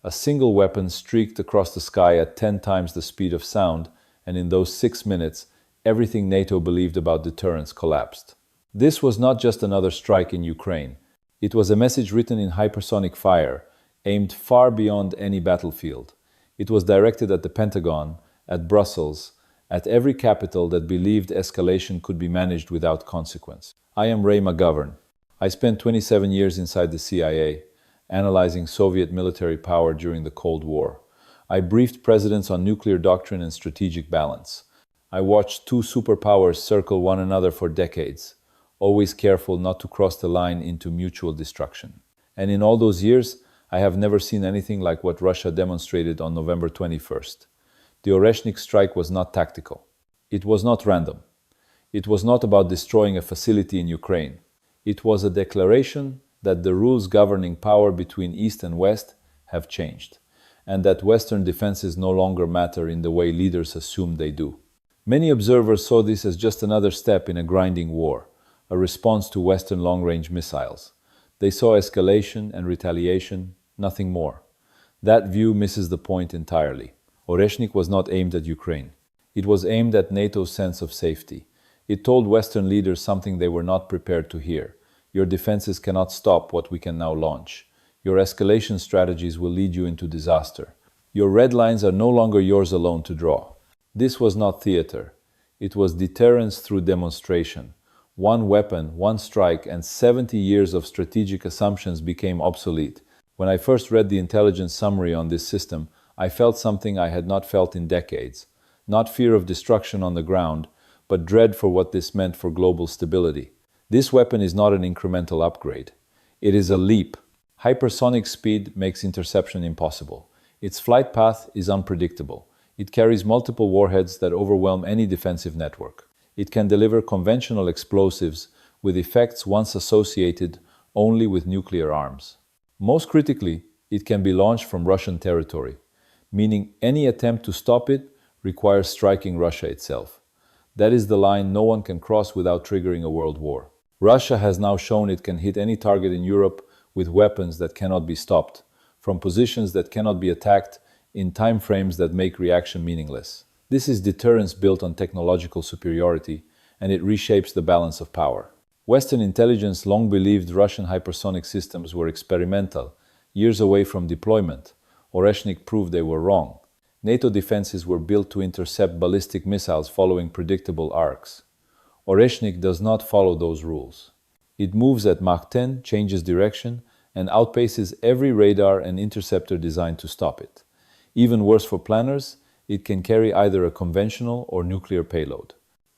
A single weapon streaked across the sky at 10 times the speed of sound, and in those 6 minutes, everything NATO believed about deterrence collapsed. This was not just another strike in Ukraine. It was a message written in hypersonic fire, aimed far beyond any battlefield. It was directed at the Pentagon, at Brussels, at every capital that believed escalation could be managed without consequence. I am Ray McGovern. I spent 27 years inside the CIA, analyzing Soviet military power during the Cold War. I briefed presidents on nuclear doctrine and strategic balance. I watched two superpowers circle one another for decades, always careful not to cross the line into mutual destruction. And in all those years, I have never seen anything like what Russia demonstrated on November 21st. The Oreshnik strike was not tactical. It was not random. It was not about destroying a facility in Ukraine. It was a declaration that the rules governing power between East and West have changed, and that Western defenses no longer matter in the way leaders assume they do. Many observers saw this as just another step in a grinding war, a response to Western long-range missiles. They saw escalation and retaliation, nothing more. That view misses the point entirely. Oreshnik was not aimed at Ukraine. It was aimed at NATO's sense of safety. It told Western leaders something they were not prepared to hear. Your defenses cannot stop what we can now launch. Your escalation strategies will lead you into disaster. Your red lines are no longer yours alone to draw. This was not theater. It was deterrence through demonstration. One weapon, one strike, and 70 years of strategic assumptions became obsolete. When I first read the intelligence summary on this system, I felt something I had not felt in decades. Not fear of destruction on the ground, but dread for what this meant for global stability. This weapon is not an incremental upgrade. It is a leap. Hypersonic speed makes interception impossible. Its flight path is unpredictable. It carries multiple warheads that overwhelm any defensive network. It can deliver conventional explosives with effects once associated only with nuclear arms. Most critically, it can be launched from Russian territory, meaning any attempt to stop it requires striking Russia itself. That is the line no one can cross without triggering a world war. Russia has now shown it can hit any target in Europe with weapons that cannot be stopped, from positions that cannot be attacked in time frames that make reaction meaningless. This is deterrence built on technological superiority, and it reshapes the balance of power. Western intelligence long believed Russian hypersonic systems were experimental, years away from deployment. Oreshnik proved they were wrong. NATO defenses were built to intercept ballistic missiles following predictable arcs. Oreshnik does not follow those rules. It moves at Mach 10, changes direction, and outpaces every radar and interceptor designed to stop it. Even worse for planners, it can carry either a conventional or nuclear payload.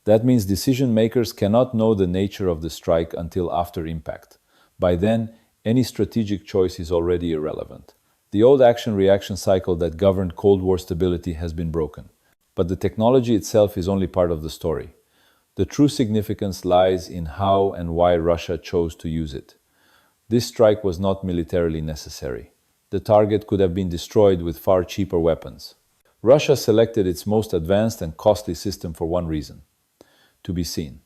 That means decision makers cannot know the nature of the strike until after impact. By then, any strategic choice is already irrelevant. The old action-reaction cycle that governed Cold War stability has been broken. But the technology itself is only part of the story. The true significance lies in how and why Russia chose to use it. This strike was not militarily necessary. The target could have been destroyed with far cheaper weapons. Russia selected its most advanced and costly system for one reason: to be seen.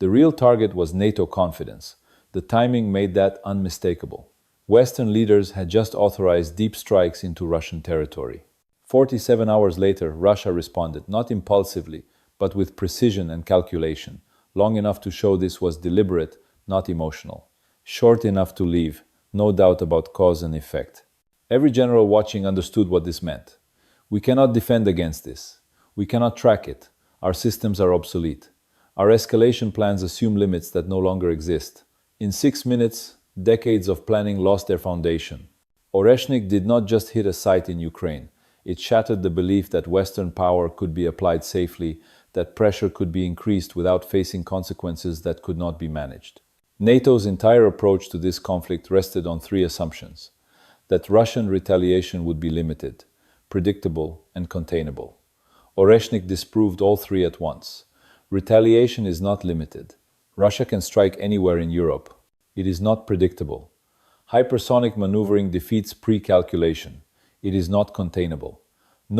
The real target was NATO confidence. The timing made that unmistakable. Western leaders had just authorized deep strikes into Russian territory. 47 hours later, Russia responded, not impulsively, but with precision and calculation, long enough to show this was deliberate, not emotional. Short enough to leave, no doubt about cause and effect. Every general watching understood what this meant. We cannot defend against this. We cannot track it. Our systems are obsolete. Our escalation plans assume limits that no longer exist. In 6 minutes, decades of planning lost their foundation. Oreshnik did not just hit a site in Ukraine. It shattered the belief that Western power could be applied safely, that pressure could be increased without facing consequences that could not be managed. NATO's entire approach to this conflict rested on 3 assumptions: that Russian retaliation would be limited, predictable, and containable. Oreshnik disproved all 3 at once. Retaliation is not limited. Russia can strike anywhere in Europe. It is not predictable. Hypersonic maneuvering defeats pre-calculation. It is not containable.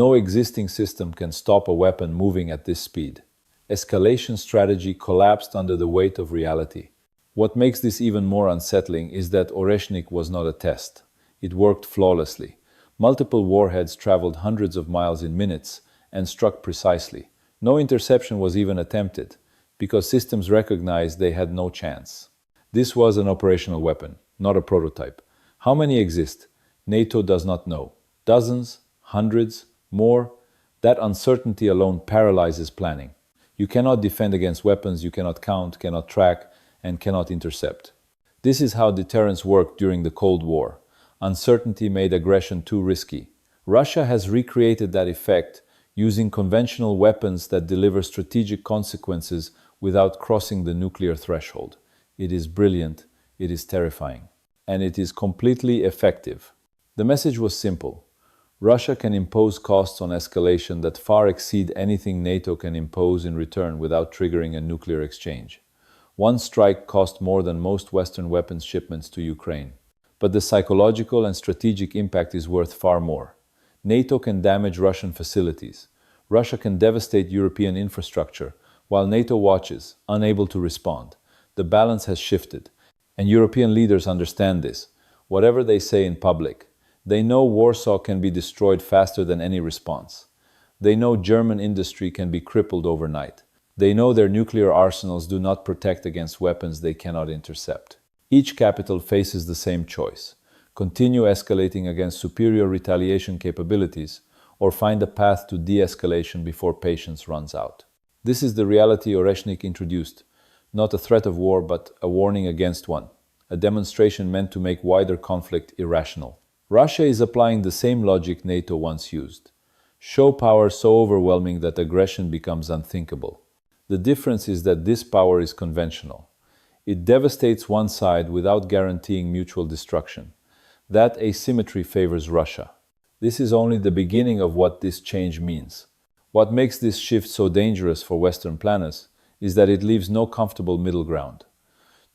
No existing system can stop a weapon moving at this speed. Escalation strategy collapsed under the weight of reality. What makes this even more unsettling is that Oreshnik was not a test. It worked flawlessly. Multiple warheads traveled hundreds of miles in minutes and struck precisely. No interception was even attempted, because systems recognized they had no chance. This was an operational weapon, not a prototype. How many exist? NATO does not know. Dozens? Hundreds? More? That uncertainty alone paralyzes planning. You cannot defend against weapons you cannot count, cannot track, and cannot intercept. This is how deterrence worked during the Cold War. Uncertainty made aggression too risky. Russia has recreated that effect using conventional weapons that deliver strategic consequences without crossing the nuclear threshold. It is brilliant, it is terrifying, and it is completely effective. The message was simple. Russia can impose costs on escalation that far exceed anything NATO can impose in return without triggering a nuclear exchange. One strike cost more than most Western weapons shipments to Ukraine. But the psychological and strategic impact is worth far more. NATO can damage Russian facilities. Russia can devastate European infrastructure, while NATO watches, unable to respond. The balance has shifted, and European leaders understand this. Whatever they say in public, they know Warsaw can be destroyed faster than any response. They know German industry can be crippled overnight. They know their nuclear arsenals do not protect against weapons they cannot intercept. Each capital faces the same choice: continue escalating against superior retaliation capabilities, or find a path to de-escalation before patience runs out. This is the reality Oreshnik introduced, not a threat of war but a warning against one, a demonstration meant to make wider conflict irrational. Russia is applying the same logic NATO once used. Show power so overwhelming that aggression becomes unthinkable. The difference is that this power is conventional. It devastates one side without guaranteeing mutual destruction. That asymmetry favors Russia. This is only the beginning of what this change means. What makes this shift so dangerous for Western planners is that it leaves no comfortable middle ground.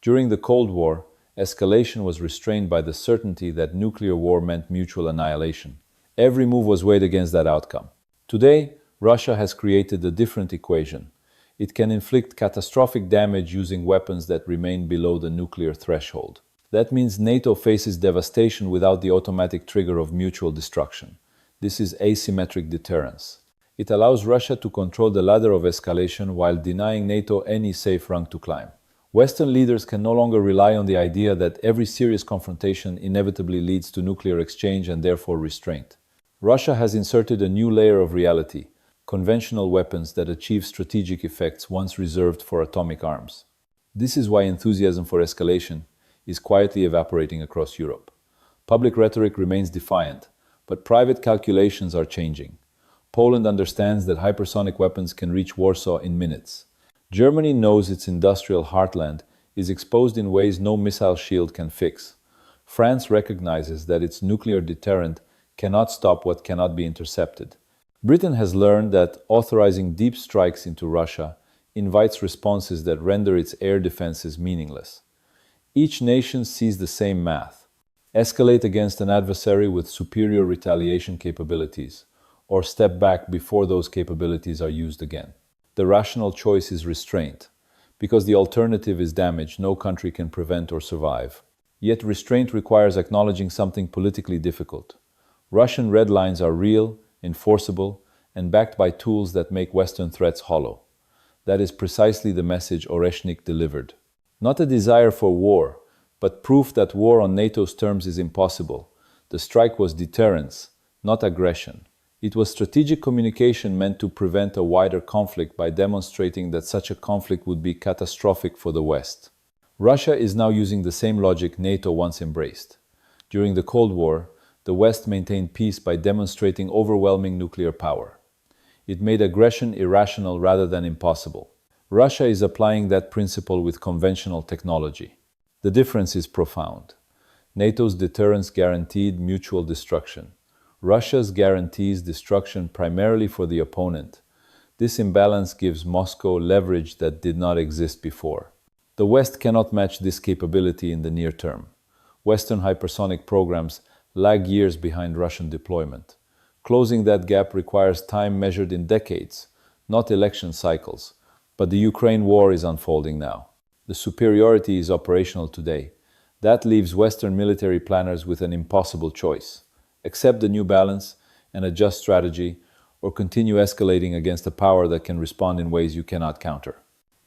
During the Cold War, escalation was restrained by the certainty that nuclear war meant mutual annihilation. Every move was weighed against that outcome. Today, Russia has created a different equation. It can inflict catastrophic damage using weapons that remain below the nuclear threshold. That means NATO faces devastation without the automatic trigger of mutual destruction. This is asymmetric deterrence. It allows Russia to control the ladder of escalation while denying NATO any safe rung to climb. Western leaders can no longer rely on the idea that every serious confrontation inevitably leads to nuclear exchange and therefore restraint. Russia has inserted a new layer of reality: conventional weapons that achieve strategic effects once reserved for atomic arms. This is why enthusiasm for escalation is quietly evaporating across Europe. Public rhetoric remains defiant, but private calculations are changing. Poland understands that hypersonic weapons can reach Warsaw in minutes. Germany knows its industrial heartland is exposed in ways no missile shield can fix. France recognizes that its nuclear deterrent cannot stop what cannot be intercepted. Britain has learned that authorizing deep strikes into Russia invites responses that render its air defenses meaningless. Each nation sees the same math: escalate against an adversary with superior retaliation capabilities, or step back before those capabilities are used again. The rational choice is restraint, because the alternative is damage no country can prevent or survive. Yet restraint requires acknowledging something politically difficult. Russian red lines are real, enforceable, and backed by tools that make Western threats hollow. That is precisely the message Oreshnik delivered. Not a desire for war, but proof that war on NATO's terms is impossible. The strike was deterrence, not aggression. It was strategic communication meant to prevent a wider conflict by demonstrating that such a conflict would be catastrophic for the West. Russia is now using the same logic NATO once embraced. During the Cold War, the West maintained peace by demonstrating overwhelming nuclear power. It made aggression irrational rather than impossible. Russia is applying that principle with conventional technology. The difference is profound. NATO's deterrence guaranteed mutual destruction. Russia's guarantees destruction primarily for the opponent. This imbalance gives Moscow leverage that did not exist before. The West cannot match this capability in the near term. Western hypersonic programs lag years behind Russian deployment. Closing that gap requires time measured in decades, not election cycles. But the Ukraine war is unfolding now. The superiority is operational today. That leaves Western military planners with an impossible choice: accept the new balance and adjust strategy, or continue escalating against a power that can respond in ways you cannot counter.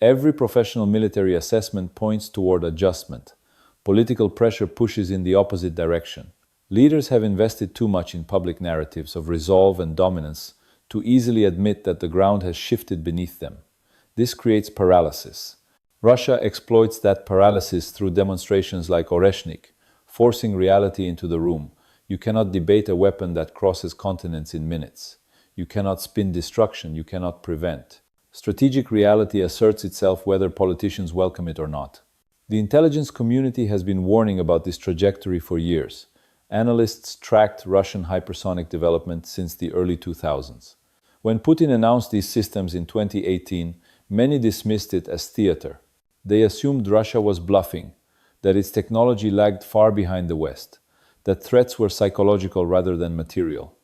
Every professional military assessment points toward adjustment. Political pressure pushes in the opposite direction. Leaders have invested too much in public narratives of resolve and dominance to easily admit that the ground has shifted beneath them. This creates paralysis. Russia exploits that paralysis through demonstrations like Oreshnik, forcing reality into the room. You cannot debate a weapon that crosses continents in minutes. You cannot spin destruction, you cannot prevent. Strategic reality asserts itself whether politicians welcome it or not. The intelligence community has been warning about this trajectory for years. Analysts tracked Russian hypersonic development since the early 2000s. When Putin announced these systems in 2018, many dismissed it as theater. They assumed Russia was bluffing, that its technology lagged far behind the West, that threats were psychological rather than material.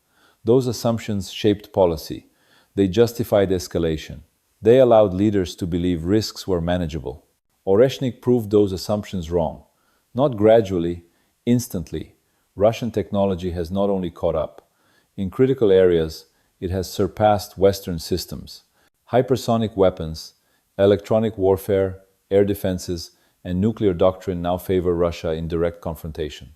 Those assumptions shaped policy. They justified escalation. They allowed leaders to believe risks were manageable. Oreshnik proved those assumptions wrong. Not gradually, instantly. Russian technology has not only caught up. In critical areas, it has surpassed Western systems. Hypersonic weapons, electronic warfare, air defenses, and nuclear doctrine now favor Russia in direct confrontation.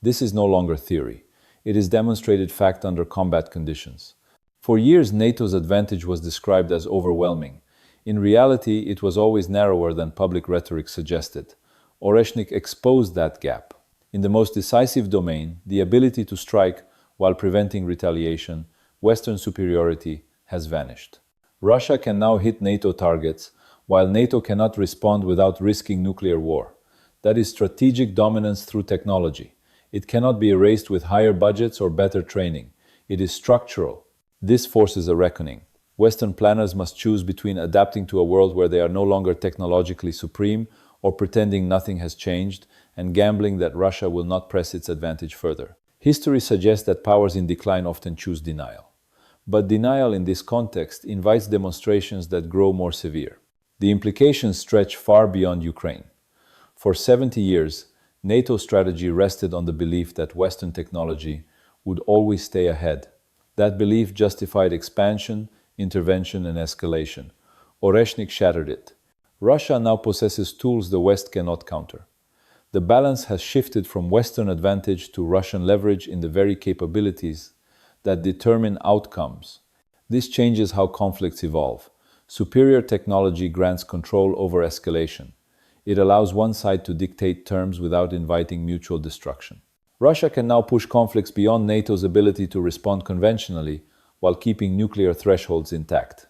This is no longer theory. It is demonstrated fact under combat conditions. For years, NATO's advantage was described as overwhelming. In reality, it was always narrower than public rhetoric suggested. Oreshnik exposed that gap. In the most decisive domain, the ability to strike while preventing retaliation, Western superiority has vanished. Russia can now hit NATO targets, while NATO cannot respond without risking nuclear war. That is strategic dominance through technology. It cannot be erased with higher budgets or better training. It is structural. This forces a reckoning. Western planners must choose between adapting to a world where they are no longer technologically supreme or pretending nothing has changed and gambling that Russia will not press its advantage further. History suggests that powers in decline often choose denial. But denial in this context invites demonstrations that grow more severe. The implications stretch far beyond Ukraine. For 70 years, NATO's strategy rested on the belief that Western technology would always stay ahead. That belief justified expansion, intervention, and escalation. Oreshnik shattered it. Russia now possesses tools the West cannot counter. The balance has shifted from Western advantage to Russian leverage in the very capabilities that determine outcomes. This changes how conflicts evolve. Superior technology grants control over escalation. It allows one side to dictate terms without inviting mutual destruction. Russia can now push conflicts beyond NATO's ability to respond conventionally while keeping nuclear thresholds intact.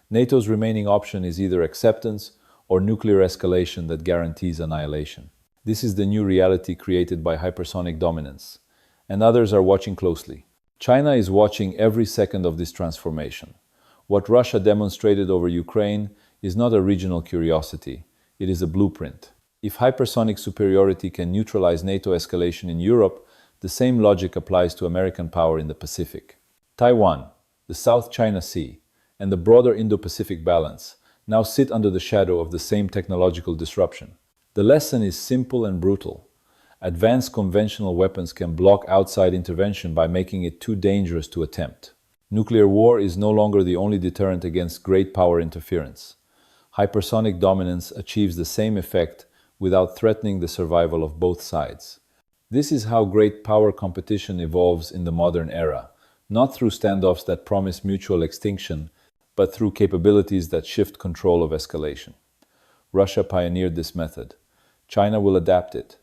NATO's remaining option is either acceptance or nuclear escalation that guarantees annihilation. This is the new reality created by hypersonic dominance, and others are watching closely. China is watching every second of this transformation. What Russia demonstrated over Ukraine is not a regional curiosity. It is a blueprint. If hypersonic superiority can neutralize NATO escalation in Europe, the same logic applies to American power in the Pacific. Taiwan, the South China Sea, and the broader Indo-Pacific balance now sit under the shadow of the same technological disruption. The lesson is simple and brutal. Advanced conventional weapons can block outside intervention by making it too dangerous to attempt. Nuclear war is no longer the only deterrent against great power interference. Hypersonic dominance achieves the same effect without threatening the survival of both sides. This is how great power competition evolves in the modern era, not through standoffs that promise mutual extinction, but through capabilities that shift control of escalation. Russia pioneered this method. China will adapt it.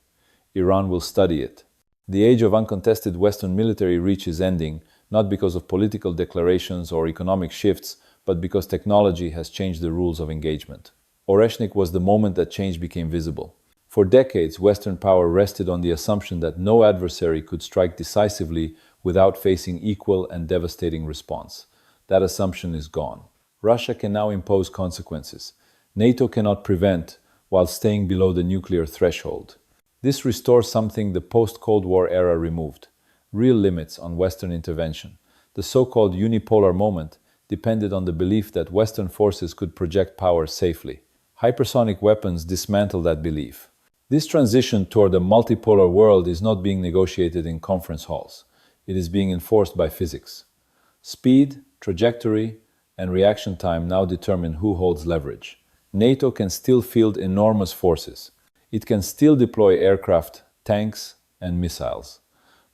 Iran will study it. The age of uncontested Western military reach is ending, not because of political declarations or economic shifts, but because technology has changed the rules of engagement. Oreshnik was the moment that change became visible. For decades, Western power rested on the assumption that no adversary could strike decisively without facing equal and devastating response. That assumption is gone. Russia can now impose consequences. NATO cannot prevent while staying below the nuclear threshold. This restores something the post-Cold War era removed: real limits on Western intervention. The so-called unipolar moment depended on the belief that Western forces could project power safely. Hypersonic weapons dismantle that belief. This transition toward a multipolar world is not being negotiated in conference halls. It is being enforced by physics. Speed, trajectory, and reaction time now determine who holds leverage. NATO can still field enormous forces. It can still deploy aircraft, tanks, and missiles.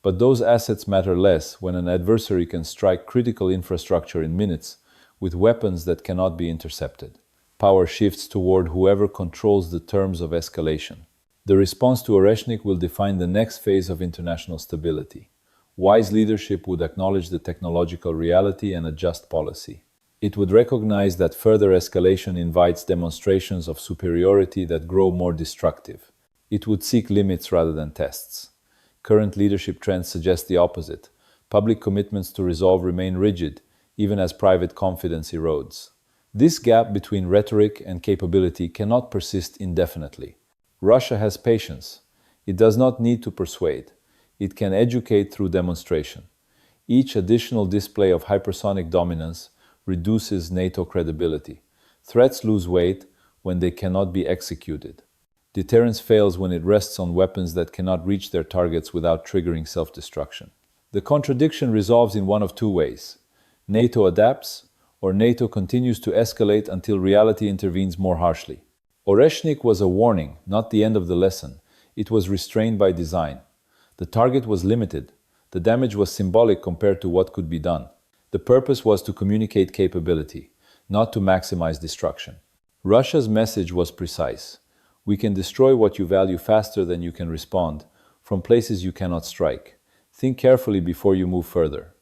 But those assets matter less when an adversary can strike critical infrastructure in minutes with weapons that cannot be intercepted. Power shifts toward whoever controls the terms of escalation. The response to Oreshnik will define the next phase of international stability. Wise leadership would acknowledge the technological reality and adjust policy. It would recognize that further escalation invites demonstrations of superiority that grow more destructive. It would seek limits rather than tests. Current leadership trends suggest the opposite. Public commitments to resolve remain rigid, even as private confidence erodes. This gap between rhetoric and capability cannot persist indefinitely. Russia has patience. It does not need to persuade. It can educate through demonstration. Each additional display of hypersonic dominance reduces NATO credibility. Threats lose weight when they cannot be executed. Deterrence fails when it rests on weapons that cannot reach their targets without triggering self-destruction. The contradiction resolves in one of two ways. NATO adapts, or NATO continues to escalate until reality intervenes more harshly. Oreshnik was a warning, not the end of the lesson. It was restrained by design. The target was limited. The damage was symbolic compared to what could be done. The purpose was to communicate capability, not to maximize destruction. Russia's message was precise. We can destroy what you value faster than you can respond, from places you cannot strike. Think carefully before you move further.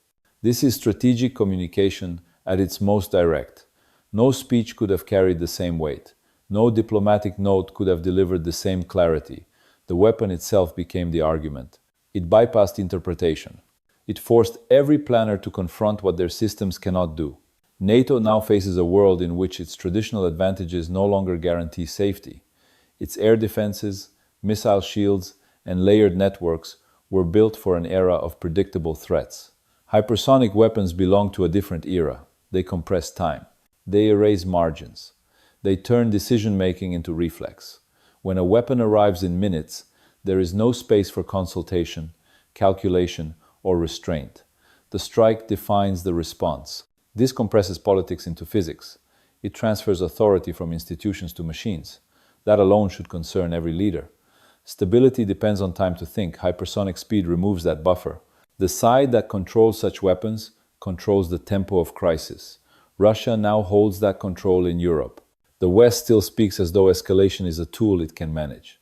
This is strategic communication at its most direct. No speech could have carried the same weight. No diplomatic note could have delivered the same clarity. The weapon itself became the argument. It bypassed interpretation. It forced every planner to confront what their systems cannot do. NATO now faces a world in which its traditional advantages no longer guarantee safety. Its air defenses, missile shields, and layered networks were built for an era of predictable threats. Hypersonic weapons belong to a different era. They compress time. They erase margins. They turn decision-making into reflex. When a weapon arrives in minutes, there is no space for consultation, calculation, or restraint. The strike defines the response. This compresses politics into physics. It transfers authority from institutions to machines. That alone should concern every leader. Stability depends on time to think. Hypersonic speed removes that buffer. The side that controls such weapons controls the tempo of crisis. Russia now holds that control in Europe. The West still speaks as though escalation is a tool it can manage.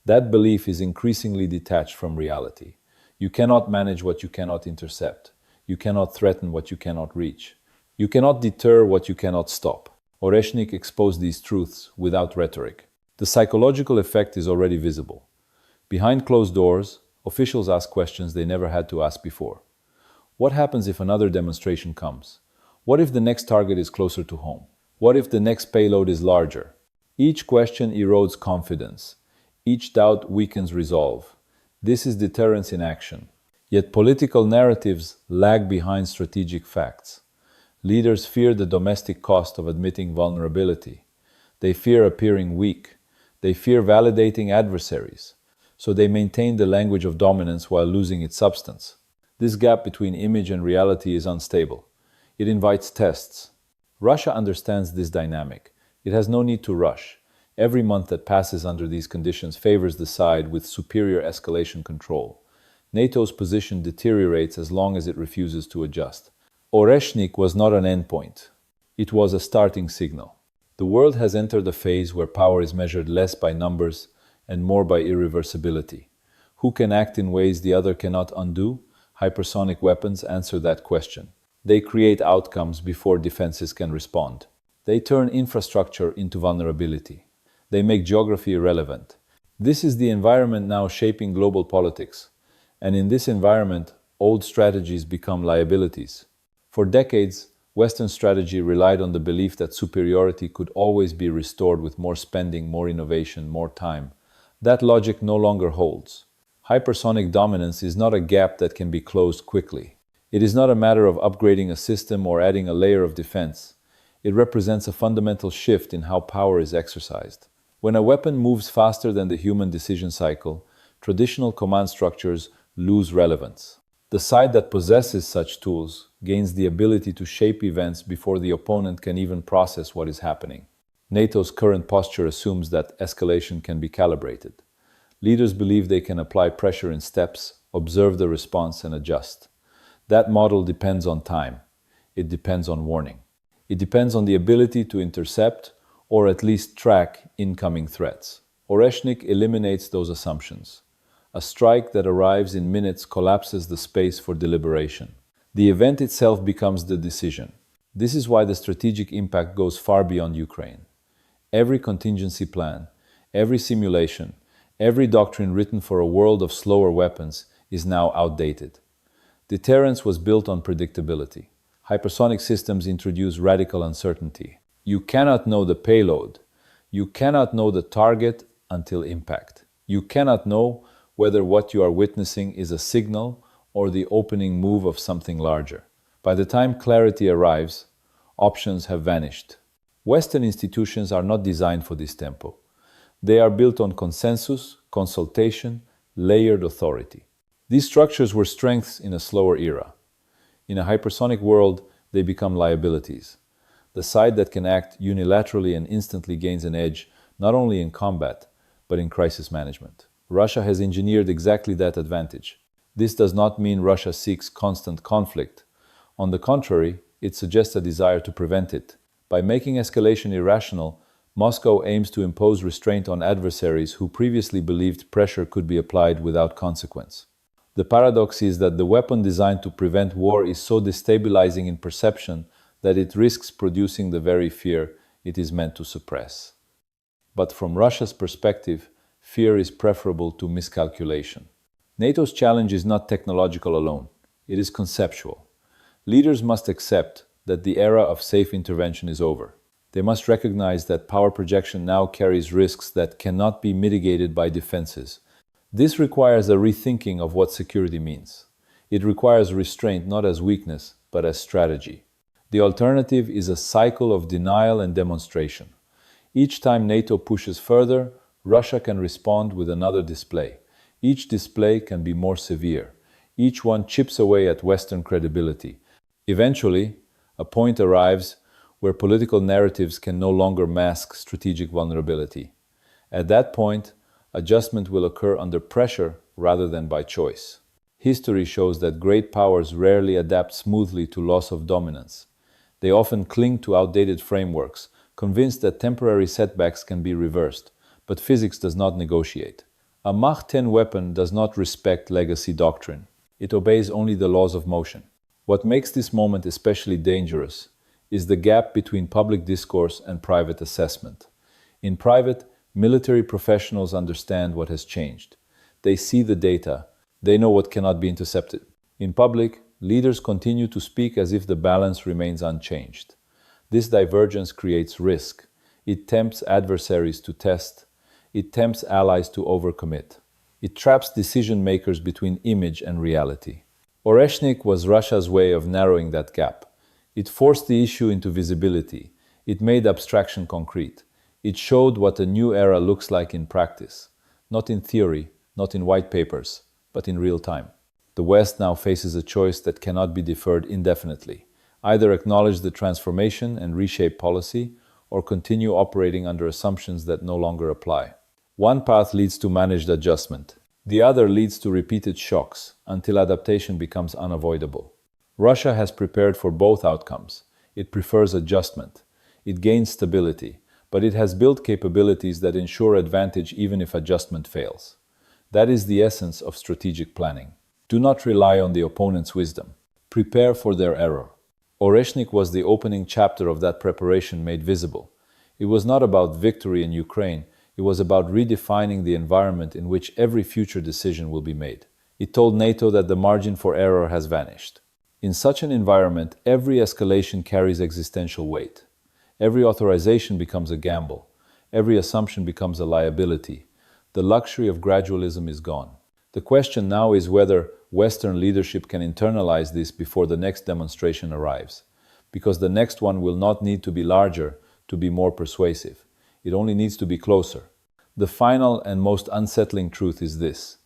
That belief is increasingly detached from reality. You cannot manage what you cannot intercept. You cannot threaten what you cannot reach. You cannot deter what you cannot stop. Oreshnik exposed these truths without rhetoric. The psychological effect is already visible. Behind closed doors, officials ask questions they never had to ask before. What happens if another demonstration comes? What if the next target is closer to home? What if the next payload is larger? Each question erodes confidence. Each doubt weakens resolve. This is deterrence in action. Yet political narratives lag behind strategic facts. Leaders fear the domestic cost of admitting vulnerability. They fear appearing weak. They fear validating adversaries. So they maintain the language of dominance while losing its substance. This gap between image and reality is unstable. It invites tests. Russia understands this dynamic. It has no need to rush. Every month that passes under these conditions favors the side with superior escalation control. NATO's position deteriorates as long as it refuses to adjust. Oreshnik was not an endpoint. It was a starting signal. The world has entered a phase where power is measured less by numbers and more by irreversibility. Who can act in ways the other cannot undo? Hypersonic weapons answer that question. They create outcomes before defenses can respond. They turn infrastructure into vulnerability. They make geography irrelevant. This is the environment now shaping global politics. And in this environment, old strategies become liabilities. For decades, Western strategy relied on the belief that superiority could always be restored with more spending, more innovation, more time. That logic no longer holds. Hypersonic dominance is not a gap that can be closed quickly. It is not a matter of upgrading a system or adding a layer of defense. It represents a fundamental shift in how power is exercised. When a weapon moves faster than the human decision cycle, traditional command structures lose relevance. The side that possesses such tools gains the ability to shape events before the opponent can even process what is happening. NATO's current posture assumes that escalation can be calibrated. Leaders believe they can apply pressure in steps, observe the response, and adjust. That model depends on time. It depends on warning. It depends on the ability to intercept or at least track incoming threats. Oreshnik eliminates those assumptions. A strike that arrives in minutes collapses the space for deliberation. The event itself becomes the decision. This is why the strategic impact goes far beyond Ukraine. Every contingency plan, every simulation, every doctrine written for a world of slower weapons is now outdated. Deterrence was built on predictability. Hypersonic systems introduce radical uncertainty. You cannot know the payload. You cannot know the target until impact. You cannot know whether what you are witnessing is a signal or the opening move of something larger. By the time clarity arrives, options have vanished. Western institutions are not designed for this tempo. They are built on consensus, consultation, layered authority. These structures were strengths in a slower era. In a hypersonic world, they become liabilities. The side that can act unilaterally and instantly gains an edge, not only in combat, but in crisis management. Russia has engineered exactly that advantage. This does not mean Russia seeks constant conflict. On the contrary, it suggests a desire to prevent it. By making escalation irrational, Moscow aims to impose restraint on adversaries who previously believed pressure could be applied without consequence. The paradox is that the weapon designed to prevent war is so destabilizing in perception that it risks producing the very fear it is meant to suppress. But from Russia's perspective, fear is preferable to miscalculation. NATO's challenge is not technological alone, it is conceptual. Leaders must accept that the era of safe intervention is over. They must recognize that power projection now carries risks that cannot be mitigated by defenses. This requires a rethinking of what security means. It requires restraint not as weakness, but as strategy. The alternative is a cycle of denial and demonstration. Each time NATO pushes further, Russia can respond with another display. Each display can be more severe. Each one chips away at Western credibility. Eventually, a point arrives where political narratives can no longer mask strategic vulnerability. At that point, adjustment will occur under pressure rather than by choice. History shows that great powers rarely adapt smoothly to loss of dominance. They often cling to outdated frameworks, convinced that temporary setbacks can be reversed, but physics does not negotiate. A Mach 10 weapon does not respect legacy doctrine. It obeys only the laws of motion. What makes this moment especially dangerous is the gap between public discourse and private assessment. In private, military professionals understand what has changed. They see the data. They know what cannot be intercepted. In public, leaders continue to speak as if the balance remains unchanged. This divergence creates risk. It tempts adversaries to test. It tempts allies to overcommit. It traps decision makers between image and reality. Oreshnik was Russia's way of narrowing that gap. It forced the issue into visibility. It made abstraction concrete. It showed what a new era looks like in practice. Not in theory, not in white papers, but in real time. The West now faces a choice that cannot be deferred indefinitely. Either acknowledge the transformation and reshape policy, or continue operating under assumptions that no longer apply. One path leads to managed adjustment. The other leads to repeated shocks until adaptation becomes unavoidable. Russia has prepared for both outcomes. It prefers adjustment. It gains stability, but it has built capabilities that ensure advantage even if adjustment fails. That is the essence of strategic planning. Do not rely on the opponent's wisdom. Prepare for their error. Oreshnik was the opening chapter of that preparation made visible. It was not about victory in Ukraine. It was about redefining the environment in which every future decision will be made. It told NATO that the margin for error has vanished. In such an environment, every escalation carries existential weight. Every authorization becomes a gamble. Every assumption becomes a liability. The luxury of gradualism is gone. The question now is whether Western leadership can internalize this before the next demonstration arrives. Because the next one will not need to be larger to be more persuasive. It only needs to be closer. The final and most unsettling truth is this.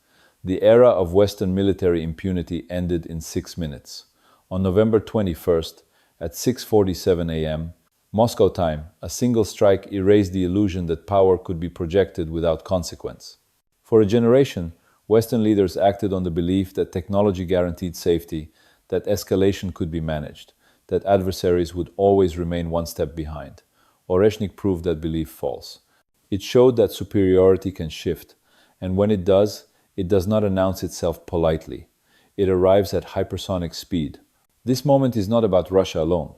The era of Western military impunity ended in 6 minutes. On November 21st, at 6:47 a.m., Moscow time, a single strike erased the illusion that power could be projected without consequence. For a generation, Western leaders acted on the belief that technology guaranteed safety, that escalation could be managed, that adversaries would always remain one step behind. Oreshnik proved that belief false. It showed that superiority can shift, and when it does not announce itself politely. It arrives at hypersonic speed. This moment is not about Russia alone.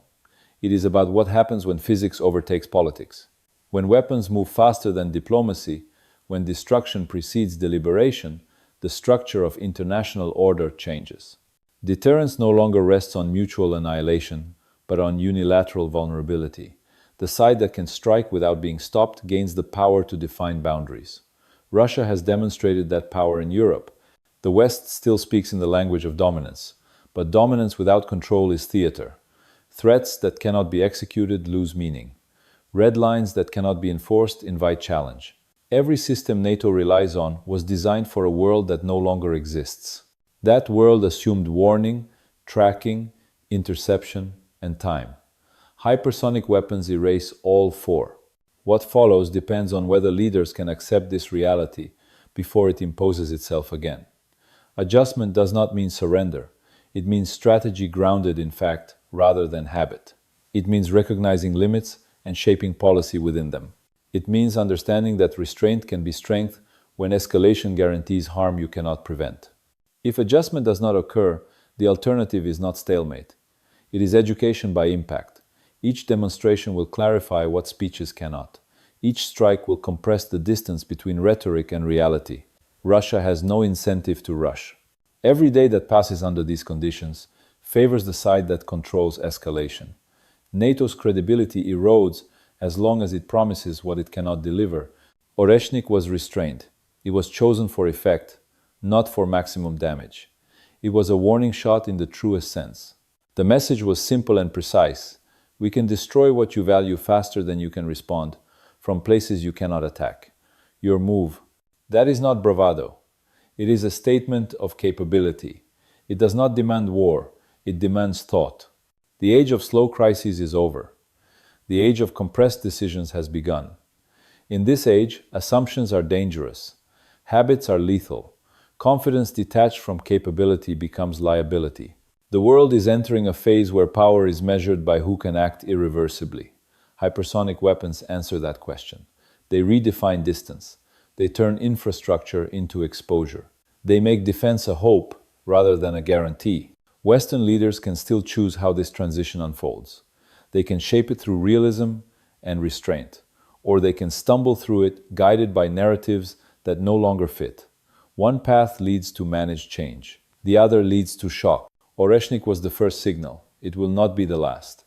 It is about what happens when physics overtakes politics. When weapons move faster than diplomacy, when destruction precedes deliberation, the structure of international order changes. Deterrence no longer rests on mutual annihilation, but on unilateral vulnerability. The side that can strike without being stopped gains the power to define boundaries. Russia has demonstrated that power in Europe. The West still speaks in the language of dominance, but dominance without control is theater. Threats that cannot be executed lose meaning. Red lines that cannot be enforced invite challenge. Every system NATO relies on was designed for a world that no longer exists. That world assumed warning, tracking, interception, and time. Hypersonic weapons erase all four. What follows depends on whether leaders can accept this reality before it imposes itself again. Adjustment does not mean surrender. It means strategy grounded in fact rather than habit. It means recognizing limits and shaping policy within them. It means understanding that restraint can be strength when escalation guarantees harm you cannot prevent. If adjustment does not occur, the alternative is not stalemate. It is education by impact. Each demonstration will clarify what speeches cannot. Each strike will compress the distance between rhetoric and reality. Russia has no incentive to rush. Every day that passes under these conditions favors the side that controls escalation. NATO's credibility erodes as long as it promises what it cannot deliver. Oreshnik was restrained. It was chosen for effect, not for maximum damage. It was a warning shot in the truest sense. The message was simple and precise. We can destroy what you value faster than you can respond, from places you cannot attack. Your move. That is not bravado. It is a statement of capability. It does not demand war. It demands thought. The age of slow crises is over. The age of compressed decisions has begun. In this age, assumptions are dangerous. Habits are lethal. Confidence detached from capability becomes liability. The world is entering a phase where power is measured by who can act irreversibly. Hypersonic weapons answer that question. They redefine distance. They turn infrastructure into exposure. They make defense a hope rather than a guarantee. Western leaders can still choose how this transition unfolds. They can shape it through realism and restraint, or they can stumble through it guided by narratives that no longer fit. One path leads to managed change. The other leads to shock. Oreshnik was the first signal. It will not be the last.